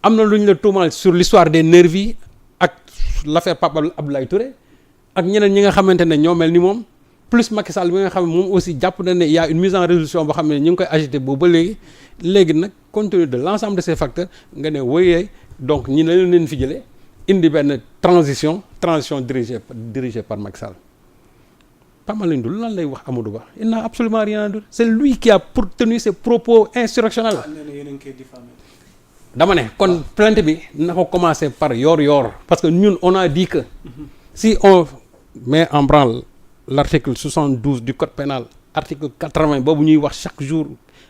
am na lu ñu la tuumal sur l'histoire des nervis ak l'affaire Pape Abdoulaye Touré ak ñeneen ñi nga xamante ne ñoo mel ni moom plus Macky Sall bi nga xam ne moom aussi jàpp na ne y a une mise en résolution boo xam ne ñu ngi koy agité boobu ba léegi nag compte tenu de l'ensemble de ces facteurs nga ne woyee donc ñi la leen fi jëlee indi benn transition dirigée par Macky Sall. Pape Malick Ndour lan lay wax Amadou Ba il n'a absolument rien à dire c'est lui qui a tenu ses propos insurrectionnels. dama ne kon plainte bi na ko commencer par yoor parce que ñun on a dit que si on met en branle l'article 72 du code pénal article 80 boobu ñuy wax chaque jour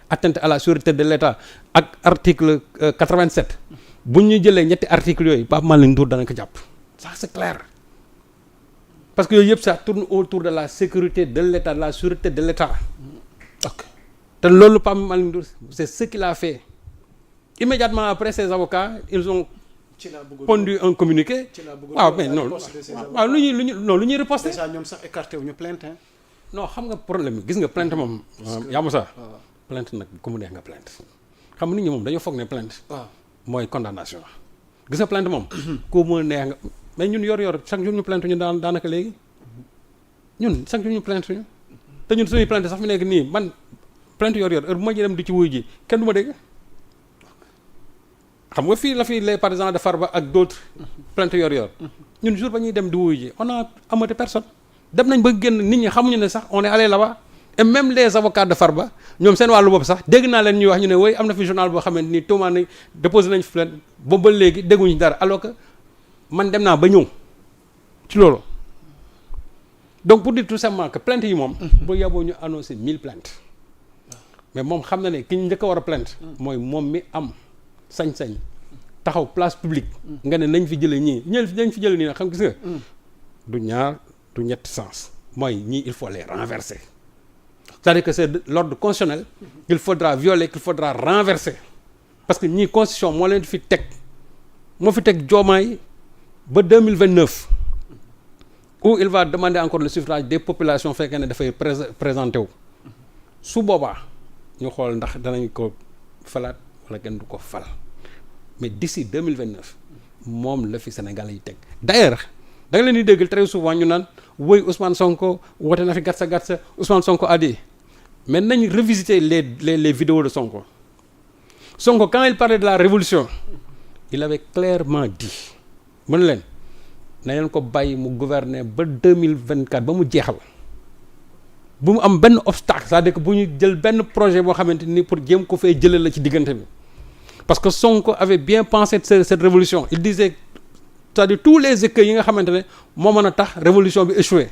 atteinte à la sûreté de l'État ak article 87 bu ñu jëlee ñetti articles yooyu Pape Malick Ndour dana ko jàpp ça c'est clair parce que yooyu yëpp ça tourne autour de la sécurité de l'État de la sûreté de l'État ok te loolu Pape Malick Ndour c'est ce qu'il a fait immédiatement après ses avocats ils ont pondu un communiqué. waaw mais non waaw lu ñuy riposter. déjà ñoom sax écarté wu ñu plainte. non xam nga problème bi gis nga plainte moom. yaa Moussa plainte nag ku mu neex nga plainte. xam nga nit ñi moom dañoo foog ne plainte. mooy condamnation. gis nga plainte moom. ku mu neex nga mais ñun yor chaque jour ñu plainte ñu daanaka léegi ñun chaque jour ñu plainte ñu te ñun suñuy plainte sax fi nekk nii man plainte yor heure bu ma dem di ci wuy ji kenn du ma dégg. xam nga fii la fi les partisans de Farba ak d'autres plainte yor ñun jour ba ñuy dem di wuyu ji on a amati personne dem nañ ba génn nit ñi xamuñu ne sax on est allé là-bas et même les avocats de Farba ñoom seen wàllu bopp sax dégg naa leen ñuy wax ñu ne woy am na fi journal boo xamante ni tuumaan nañ déposé nañ fi plainte boobu ba léegi dégguñu dara alors que man dem naa ba ñëw ci loolu donc pour dire tout simplement que plainte yi moom ba yaboo ñu annoncé 1000 plaintes mais moom xam na ne ki ñu njëkk a war a plainte mooy moom mi am sañ-sañ taxaw place publique nga ne nañ fi jëlee ñii nañ fi jëlee nii nag xam gis nga du ñaar du ñetti sens mooy ñii il faut les renverser c'est-à-dire que c'est l'ordre constitutionnel qu'il faudra violer qu'il faudra renverser parce que ñii constitution moo leen fi teg moo fi teg Diomaye ba 2029 où il va demander encore le suffrage des populations fekkee ne dafay présenté wu su boobaa ñu xool ndax danañ ko falaat wala kenn du ko fal mais d'ici 2029 moom la fi Sénégal yi teg d'ailleurs da nga leen di dégg très souvent ñu naan woy Ousmane Sonko woote na fi gatsa Ousmane Sonko a dit mais nañ revisiter les vidéos de Sonko quand il parlait de la révolution il avait clairement dit mën leen na leen ko bàyyi mu gouverner ba 2024 ba mu jeexal bu mu am benn obstacle c'est-à-dire que bu ñu jël benn projet boo xamante ni pour jéem ko fay jëlee la ci diggante bi parce que Sonko avait bien pensé cette révolution il disait c'est-à-dire tous les écueils yi nga xamante ne moo mën a tax révolution bi échoué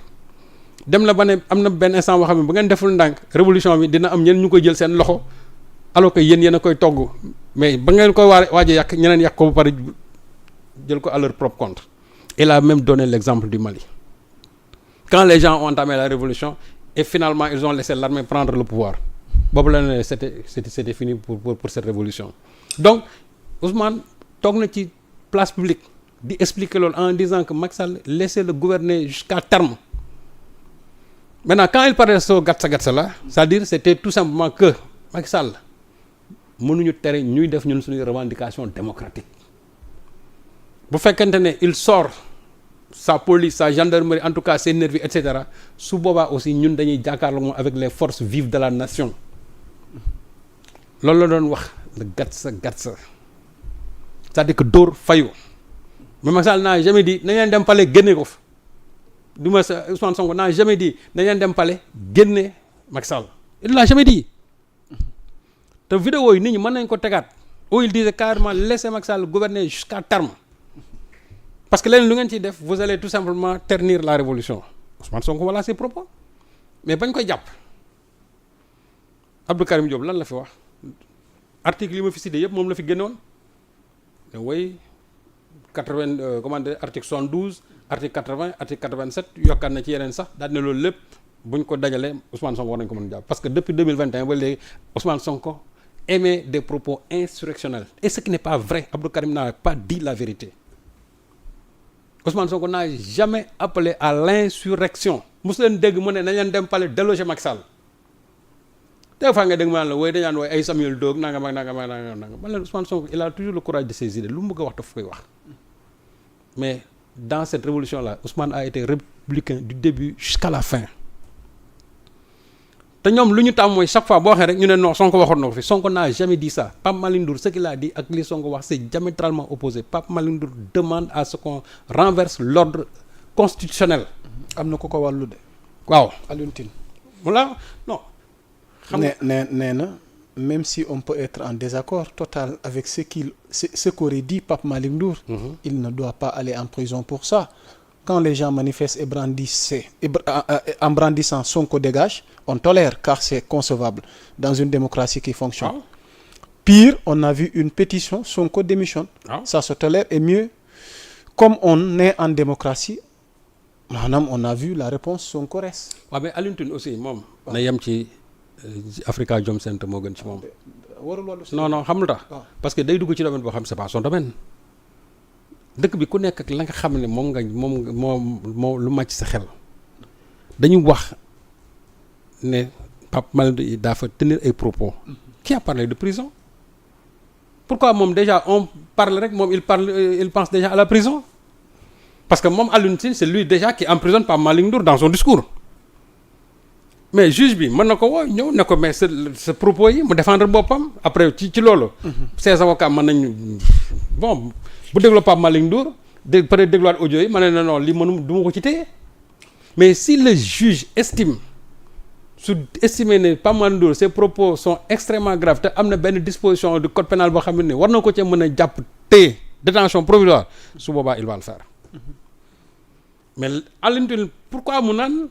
dem la ba ne am na benn instant boo xam ne bu ngeen deful ndànk révolution bi dina am ñenn ñu koy jël seen loxo alors que yéen a koy togg mais ba ngeen koy waaj a yàq ñeneen yàq ko ba pare jël ko à leur propre compte. Il a même donné l'exemple du Mali quand les gens ont entamé la révolution et finalement ils ont laissé l'armée prendre le pouvoir boobu la ne c'était fini pour cette révolution donc Ousmane toog na ci place publique di expliquer loolu en disant que Macky Sall laissez le gouverner jusqu'à terme maintenant quand il parlait de ce gatsa là c'est-à-dire c'était tout simplement que Macky Sall mënuñu tere ñuy def ñun suñuy revendication démocratique bu fekkente ne il sort sa police sa gendarmerie en tout cas ses nervis et cetera su boobaa aussi ñun dañuy jàkkaarloo moom avec les forces vives de la nation loolu la doon wax le gatsa c'est-à-dire que dóor fayu mais Macky Sall n'a jamais dit nañ leen dem palais génne ko fa du ma sa Ousmane Sonko n'a jamais dit nañ leen dem palais génne Macky Sall il l'a jamais dit te vidéo yi nit ñi mën nañ ko tegaat où il disait carrément laissez Macky Sall gouverner jusqu'à terme parce que leen lu ngeen ciy def vous allez tout simplement ternir la révolution Ousmane Sonko voilà ses propos mais bañ koy jàpp Abdou Karim Diop lan la fi wax article yi ma fi cité yëpp moom la fi génnoon ne woy 80 comment dire article 72 article 80 article 87 yokkaat na ci yeneen sax daal ne loolu lépp buñ ko dajalee Ousmane Sonko war nañ ko mën a jàpp parce que depuis 2021 ba léegi Ousmane Sonko émet des propos insurrectionnels et ce qui n'est pas vrai Abdou Karim n'a pas dit la vérité Ousmane Sonko n'a jamais appelé à l'insurrection mosu leen dégg mu ne nañ leen dem palais déloger Macky Sall des fois nga dégg ma la wooy dañaan wooy ay Samuel Doe nangam ak nangam ak nangam man leen Ousmane Sonko il a toujours le courage de ses idées lu mu bëgg a wax daf koy wax mais dans cette révolution là Ousmane a été républicain du début jusqu'à la fin te ñoom lu ñu tàmm mooy chaque fois boo waxee rek ñu ne non Sonko waxoon na ko fi Sonko n'a jamais dit ça Pape Malick Ndour ce qu'il a dit ak li Sonko wax c'est diamétralement opposé Pape Malick Ndour demande à ce qu'on renverse l'ordre constitutionnel. am na ku ko wàllu de. waaw Alioune Tine. voilà non. xam nga nee na même si on peut être en désaccord total avec ce qu'aurait dit Pape Malick Ndour. Il ne doit pas aller en prison pour ça. Quand les gens manifestent en brandissant Sonko dégage, on tolère car c'est concevable dans une démocratie qui fonctionne. waaw. Pire, on a vu une pétition Sonko démissionne. waaw. Ça se tolère et mieux. Comme on est en démocratie, maanaam on a vu la réponse Sonko reste. waaw mais Alioune Tine aussi moom. na yem ci Africa Jom Center moo gën ci moom. warul wàllu si. non xam lu tax. waaw. parce que day dugg ci domaine boo xam c'est pas son domaine. dëkk bi ku nekk ak la nga xam ne moom moo lu màcc sa xel. dañu wax ne Pape Malick Ndour dafa tenir ay propos. Qui a parlé de prison? Pourquoi moom déjà on parle rek moom il pense déjà à la prison? Parce que moom Alioune Tine c'est lui déjà qui emprisonne Pape Malick Ndour dans son discours. Mais juge bi mën na ko woo ñëw ne ko mais sa propos yi mu défendre boppam après ci loolu. Ses avocats mën nañu bon bu dégloo Pape Malick Ndour peut-être dégluwaat audio yi ma ne non li mënum du ma ko ci téye mais si le juge estime ne Pape Malick Ndour ses propos sont extrêmement graves te am na benn disposition du code pénal boo xam ne war na ko cee mën a jàpp téye détention provisoire su boobaa il va le faire mais Alioune Tine pourquoi mu naan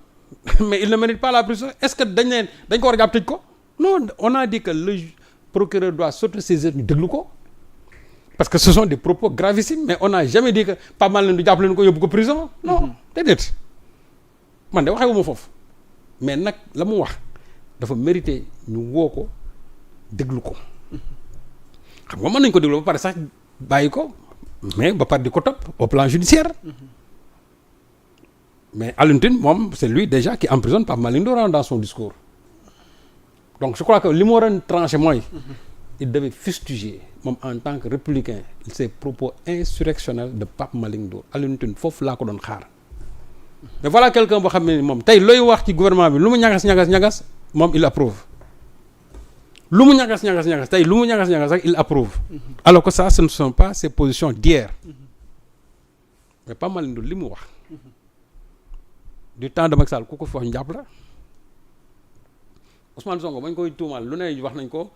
mais il ne mérite pas la prison est-ce que dañ ko war a jàpp tëj ko non on a dit que le procureur doit s'autosaisir ñu déglu ko parce que ce sont des propos gravissimes mais on n'a jamais dit que Pape Malick Ndour jàpp leen ko yóbbu ko prison non déedéet man de waxee wu ma foofu mais nag la mu wax dafa mérité ñu woo ko déglu ko xam nga mën nañ ko déglu ba pare sax bàyyi ko mais ba pare di ko topp au plan judiciaire mais Alioune Tine moom c'est lui déjà qui emprisonne Pape Malick Ndour dans son discours donc je crois que li mu war a tranché mooy il devait fustiger moom en tant que républicain ces propos insurrectionnels de Pape Malick Ndour Alioune Tine foofu laa ko doon xaar mais voilà quelqu'un boo xam ne moom tey looy wax ci gouvernement bi lu mu ñagas moom il approuve lu mu ñagas tey lu mu ñagas rek il approuve alors que ça ce ne sont pas ses positions d'hier mais Pape Malick Ndour li mu wax du temps de Macky Sall ku ko fi wax ñu jàpp la Ousmane Sonko bañ koy tuumaal lu ne wax nañ ko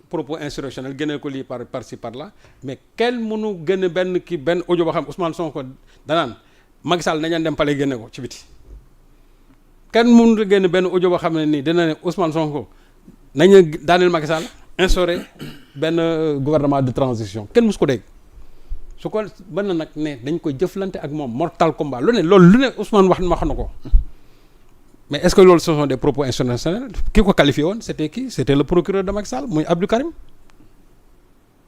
propos insurrectionnel génne ko lii par ci par là mais kenn mënu génne benn audio boo xam Ousmane Sonko danaan Macky Sall nañu dem pale génne ko ci biti kenn mënu génne benn audio boo xam ne nii dina ne Ousmane Sonko nañu daaneel Macky Sall instauré benn gouvernement de transition kenn mësu ko dégg su ko mën na nag ne dañ ko jëflante ak moom mortal combat lu ne Ousmane wax na ko mais est-ce que loolu ce sont des propos insurrectionnels ki ko qualifié woon c'était qui c'était le procureur de Macky Sall muy Abdou Karim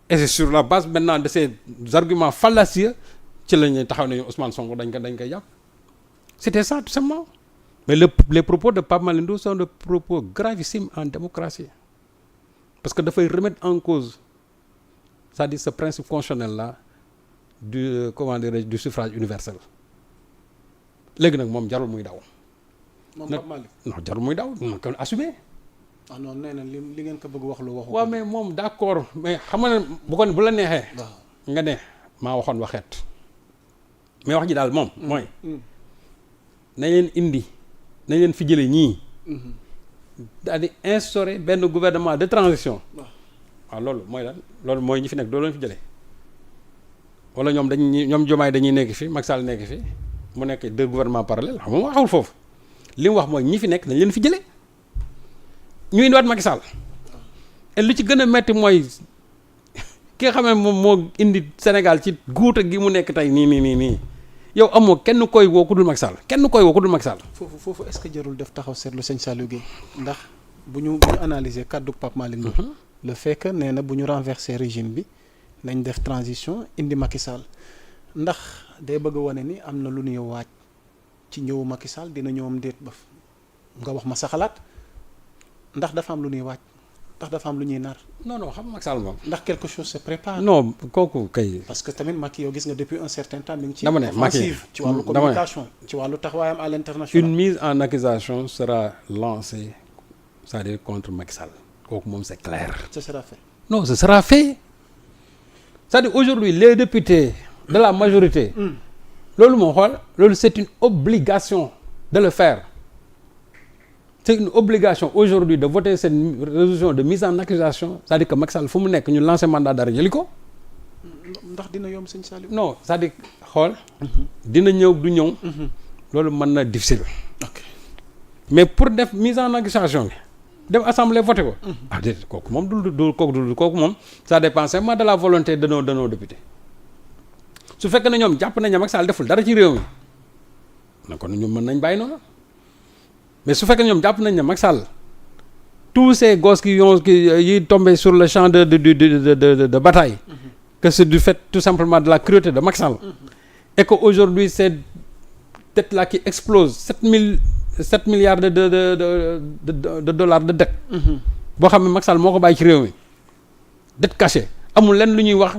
et c'est sur la base maintenant de ces arguments fallacieux ci la ñuy taxaw nañu Ousmane Sonko dañ koy jàpp c'était ça tout simplement mais les propos de Pape Malick Ndour sont des propos gravissimes en démocratie parce que dafay remettre en cause c'est-à-dire ce principe constitutionnel là du suffrage universel léegi nag moom jarul muy daw. moom Pape Malick non jarul muy daw na ko assumer. ah non nee na li ngeen ko bëgg wax lu waxu. waaw mais moom d'accord mais xam nga ne bu la neexee. waaw nga ne maa waxoon waxeet. mais wax ji daal moom mooy. nañ leen fi jëlee ñii. daal di instaurer benn gouvernement de transition. waaw loolu mooy lan loolu mooy ñi fi nekk doo leen fi jëlee. wala ñoom Diomaye dañuy nekk fi Macky Sall nekk fi mu nekk deux gouvernements parallèles xam nga waxul foofu li mu wax mooy ñi fi nekk dañ leen fi jëlee ñu indiwaat Macky Sall et lu ci gën a metti mooy ki nga xam ne moom moo indi Sénégal ci guuta gi mu nekk tey nii yow amoo kenn koy woo ku dul Macky Sall foofu est-ce que jarul def taxaw seetlu sëñ Saliou Guèye ndax bu ñu analyser kàddu Pape Malick Ndour le fait que nee na bu ñu renverser régime bi nañ def transition indi Macky Sall ndax day bëgg a wane ni am na lu ñuy waaj ci ñëwu Macky Sall dina ñëwam déet ba nga wax ma sa xalaat ndax dafa am lu ñuy waaj. ndax dafa am lu ñuy nar. non xam nga Macky Sall moom. ndax quelque chose se prépare. non kooku kay. parce que tamit Macky yow gis nga depuis un certain temps mi ngi ci. dama ne offensive ci wàllu communication ci wàllu taxawaayam à l'international. une mise en accusation sera lancée c'est-à-dire contre Macky Sall kooku moom c'est clair. ce sera fait. non ce sera fait c'est-à-dire aujourd'hui les députés de la majorité. loolu moo xool loolu c'est une obligation de le faire. C'est une obligation aujourd'hui de voter cette résolution de mise en accusation c'est-à-dire que Macky Sall fu mu nekk ñu lancer mandat d'arrêt jëli ko. ndax dina yomb sëñ Saliou. non c'est-à-dire xool. dina ñëw du ñëw. loolu mën na difficile. ok mais pour def mise en accusation bi def assemblée voté ko. déedéet kooku moom kooku moom ça dépend seulement de la volonté de nos députés su fekkee ne ñoom jàpp nañ ne Macky Sall deful dara ci réew mi na kon ñoom mën nañ bàyyi noonu. mais su fekkee ñoom jàpp nañ ne Macky Sall tous ces gosses yi tombé sur le champ de bataille. Que c'est du fait tout simplement de la cruauté de Macky Sall. Et que aujourd'hui cette dette là qui explose 7 milliards de dollars de dette. boo xam ne Macky Sall moo ko bàyyi ci réew mi dette cachée amul lenn lu ñuy wax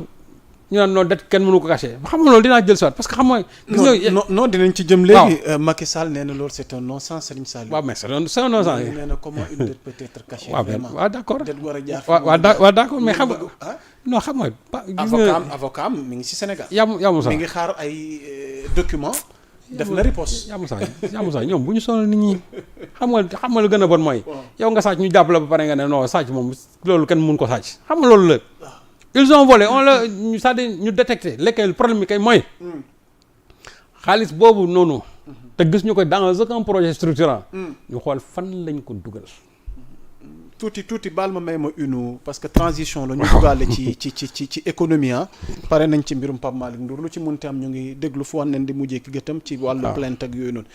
ñu naan non dette kenn mënu ko caché xam nga loolu dinaa jël soit parce que xam nga. non dinañ ci jëm léegi. Macky Sall nee na loolu c'est un non-sens Serigne Saliou. waaw mais c'est un non-sens. nee na comment une dette peut être cachée. waaw d'accord dette war a jaar. waaw d'accord mais xam nga. non xam nga. avocat am mi ngi ci Sénégal. yaa Moussa mi ngi xaar ay documents. def na riposte. yaa Moussa ñoom bu ñu sonal nit ñi xam nga lu gën a bon mooy. yow nga sàcc ñu jàpp la ba pare nga ne non sàcc moom loolu kenn mun ko sàcc xam nga loolu la. ils ont volé c'est-à-dire ñu détecté lequel problème bi kay mooy. xaalis boobu noonu. te gis ñu ko dans aucun projet structurant. ñu xool fan lañ ko dugal. tuuti baal ma may ma une parce que transition la ñu duggaale ci économie pare nañ ci mbirum Pape Malick Ndour lu ci munti am ñu ngi déglu fu wan nen di mujjee ki gëtam ci wàllu plainte ak yooyu noonu.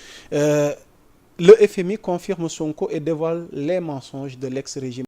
Le FMI confirme Sonko et dévoile les mensonges de l'ex-régime